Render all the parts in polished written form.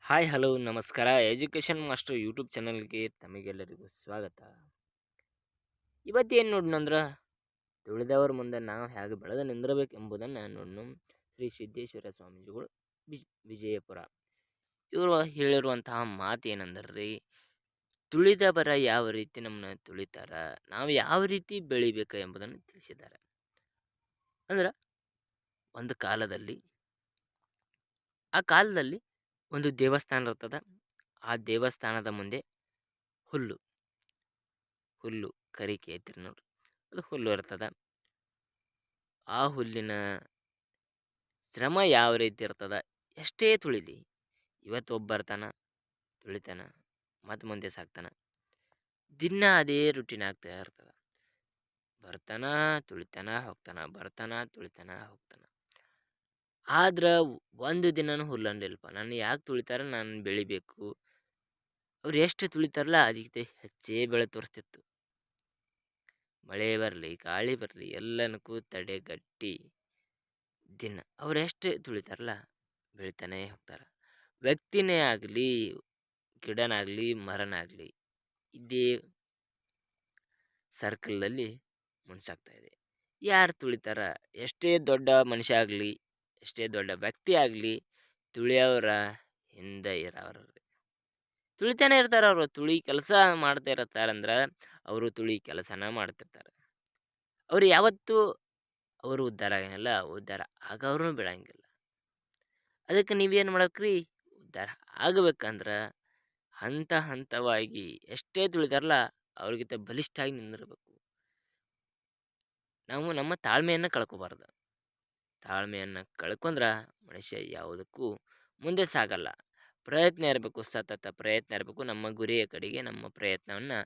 Hi hello ನಮಸ್ಕಾರ. Education master YouTube ಚಾನಲ್ಗೆ ತಮಗೆಲ್ಲರಿಗೂ ಸ್ವಾಗತ. ಇವತ್ತೇನು ನೋಡ್ನಂದ್ರೆ ತುಳಿದವ್ರ ಮುಂದೆ ನಾವು ಹೇಗೆ ಬೆಳೆದು ನಿಂದಿರಬೇಕೆಂಬುದನ್ನು ನೋಡ್ನು ಶ್ರೀ ಸಿದ್ದೇಶ್ವರ ಸ್ವಾಮೀಜಿಗಳು ವಿಜಯಪುರ ಇವರು ಹೇಳಿರುವಂತಹ ಮಾತು ಏನಂದ್ರೆ ತುಳಿದವರ ಯಾವ ರೀತಿ ನಮ್ಮನ್ನ ತುಳಿತಾರ, ನಾವು ಯಾವ ರೀತಿ ಬೆಳಿಬೇಕು ಎಂಬುದನ್ನು ತಿಳಿಸಿದ್ದಾರೆ. ಅಂದ್ರೆ ಒಂದು ಕಾಲದಲ್ಲಿ ಆ ಕಾಲದಲ್ಲಿ ಒಂದು ದೇವಸ್ಥಾನ ಇರ್ತದ. ಆ ದೇವಸ್ಥಾನದ ಮುಂದೆ ಹುಲ್ಲು ಹುಲ್ಲು ಕರಿಕೆ ಐತಿರಿ ನೋಡ್ರಿ, ಅದು ಹುಲ್ಲು ಇರ್ತದ. ಆ ಹುಲ್ಲಿನ ಶ್ರಮ ಯಾವ ರೀತಿ ಇರ್ತದ, ಎಷ್ಟೇ ತುಳಿಲಿ ಇವತ್ತು ಒಬ್ಬ ಬರ್ತಾನ, ತುಳಿತಾನ, ಮತ್ತು ಮುಂದೆ ಸಾಕ್ತಾನ. ದಿನ ಅದೇ ರೂಟೀನ್ ಆಗ್ತಾ ಇರ್ತದ. ಬರ್ತಾನ, ತುಳಿತಾನ, ಹೋಗ್ತಾನ, ಬರ್ತಾನ, ತುಳಿತಾನ, ಹೋಗ್ತಾನ. ಆದ್ರೆ ಒಂದು ದಿನನೂ ಹುಲ್ಲಂಡಿಲ್ಪ. ನಾನು ಯಾಕೆ ತುಳಿತಾರ, ನಾನು ಬೆಳಿಬೇಕು. ಅವ್ರು ಎಷ್ಟು ತುಳಿತಾರಲ್ಲ ಅದಕ್ಕೆ ಹೆಚ್ಚೇ ಬೆಳೆ ತೋರಿಸ್ತಿತ್ತು. ಮಳೆ ಬರಲಿ, ಗಾಳಿ ಬರಲಿ, ಎಲ್ಲನಕ್ಕೂ ತಡೆಗಟ್ಟಿ ದಿನ ಅವ್ರು ಎಷ್ಟು ತುಳಿತಾರಲ್ಲ ಬೆಳಿತಾನೆ ಹೋಗ್ತಾರೆ. ವ್ಯಕ್ತಿನೇ ಆಗಲಿ, ಗಿಡನಾಗಲಿ, ಮರನಾಗಲಿ, ಇದೇ ಸರ್ಕಲ್ನಲ್ಲಿ ಮುನ್ಸಾಗ್ತಾ ಇದೆ. ಯಾರು ತುಳಿತಾರ, ಎಷ್ಟೇ ದೊಡ್ಡ ಮನುಷ್ಯ ಆಗಲಿ, ಎಷ್ಟೇ ದೊಡ್ಡ ವ್ಯಕ್ತಿ ಆಗಲಿ, ತುಳಿಯೋರ ಹಿಂದೆ ಇರೋರು ತುಳಿತಾನೆ ಇರ್ತಾರೆ. ಅವರು ತುಳಿ ಕೆಲಸ ಮಾಡ್ತಾ ಇರ್ತಾರಂದ್ರೆ ಅವರು ತುಳಿ ಕೆಲಸನ ಮಾಡ್ತಿರ್ತಾರೆ. ಅವ್ರು ಯಾವತ್ತೂ ಅವರು ಉದ್ಧಾರ ಆಗಂಗಿಲ್ಲ, ಉದ್ಧಾರ ಆಗೋರು ಬಿಡಂಗಿಲ್ಲ. ಅದಕ್ಕೆ ನೀವೇನು ಮಾಡಕ್ರಿ, ಉದ್ಧಾರ ಆಗಬೇಕಂದ್ರೆ ಹಂತ ಹಂತವಾಗಿ ಎಷ್ಟೇ ತುಳಿದಾರಲ್ಲ ಅವ್ರಿಗಿಂತ ಬಲಿಷ್ಠಾಗಿ ನಿಂದಿರಬೇಕು. ನಾವು ನಮ್ಮ ತಾಳ್ಮೆಯನ್ನು ಕಳ್ಕೊಬಾರ್ದು. ತಾಳ್ಮೆಯನ್ನು ಕಳ್ಕೊಂಡ್ರೆ ಮನುಷ್ಯ ಯಾವುದಕ್ಕೂ ಮುಂದೆ ಸಾಗಲ್ಲ. ಪ್ರಯತ್ನ ಇರಬೇಕು, ಸತತ ಪ್ರಯತ್ನ ಇರಬೇಕು. ನಮ್ಮ ಗುರಿಯ ಕಡೆಗೆ ನಮ್ಮ ಪ್ರಯತ್ನವನ್ನು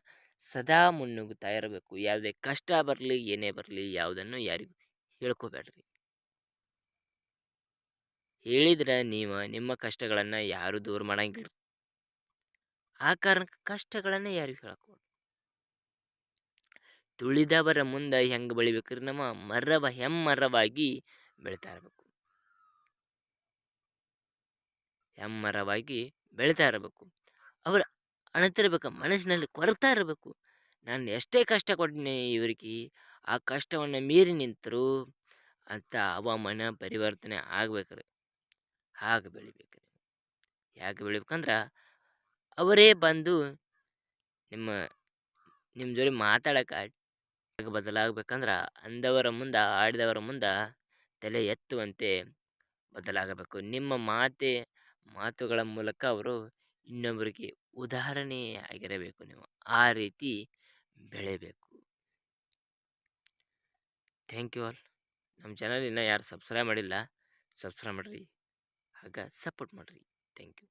ಸದಾ ಮುನ್ನುಗ್ಗುತ್ತಾ ಇರಬೇಕು. ಯಾವುದೇ ಕಷ್ಟ ಬರಲಿ, ಏನೇ ಬರಲಿ, ಯಾವುದನ್ನು ಯಾರಿಗೂ ಹೇಳ್ಕೋಬೇಡ್ರಿ. ಹೇಳಿದ್ರೆ ನೀವು ನಿಮ್ಮ ಕಷ್ಟಗಳನ್ನು ಯಾರು ದೂರ ಮಾಡಂಗಿಲ್ಲ. ಆ ಕಾರಣಕ್ಕೆ ಕಷ್ಟಗಳನ್ನು ಯಾರಿಗೂ ಹೇಳಕೋಬೇಡ್ರಿ. ತುಳಿದವರ ಮುಂದೆ ಹೆಂಗೆ ಬೆಳಿಬೇಕ್ರಿ, ನಮ್ಮ ಹೆಮ್ಮರವಾಗಿ ಬೆಳಿತಾ ಇರಬೇಕು. ಹೆಮ್ಮರವಾಗಿ ಬೆಳಿತಾ ಇರಬೇಕು. ಅವರ ಅಣತಿರ್ಬೇಕು, ಮನಸ್ಸಿನಲ್ಲಿ ಕೊರತಾ ಇರಬೇಕು. ನಾನು ಎಷ್ಟೇ ಕಷ್ಟ ಕೊಟ್ಟಿನಿ ಇವರಿಗೆ, ಆ ಕಷ್ಟವನ್ನು ಮೀರಿ ನಿಂತರು ಅಂತ ಹವಾಮಾನ ಪರಿವರ್ತನೆ ಆಗ್ಬೇಕ್ರಿ. ಹಾಗೆ ಬೆಳಿಬೇಕ್ರಿ. ಯಾಕೆ ಬೆಳಿಬೇಕಂದ್ರೆ ಅವರೇ ಬಂದು ನಿಮ್ಮ ಜೊತೆ ಮಾತಾಡೋಕೆ ಬದಲಾಗಬೇಕಂದ್ರೆ ಅಂದವರ ಮುಂದೆ, ಆಡಿದವರ ಮುಂದೆ ತಲೆ ಎತ್ತುವಂತೆ ಬದಲಾಗಬೇಕು. ನಿಮ್ಮ ಮಾತುಗಳ ಮೂಲಕ ಅವರು ಇನ್ನೊಬ್ಬರಿಗೆ ಉದಾಹರಣೆ ಆಗಿರಬೇಕು. ನೀವು ಆ ರೀತಿ ಬೆಳೆಯಬೇಕು. Thank you all. ನಮ್ಮ ಚಾನಲ್ ಇನ್ನೂ ಯಾರು ಸಬ್ಸ್ಕ್ರೈಬ್ ಮಾಡಿಲ್ಲ, ಸಬ್ಸ್ಕ್ರೈಬ್ ಮಾಡಿರಿ, ಹಾಗೆ ಸಪೋರ್ಟ್ ಮಾಡಿರಿ. Thank you.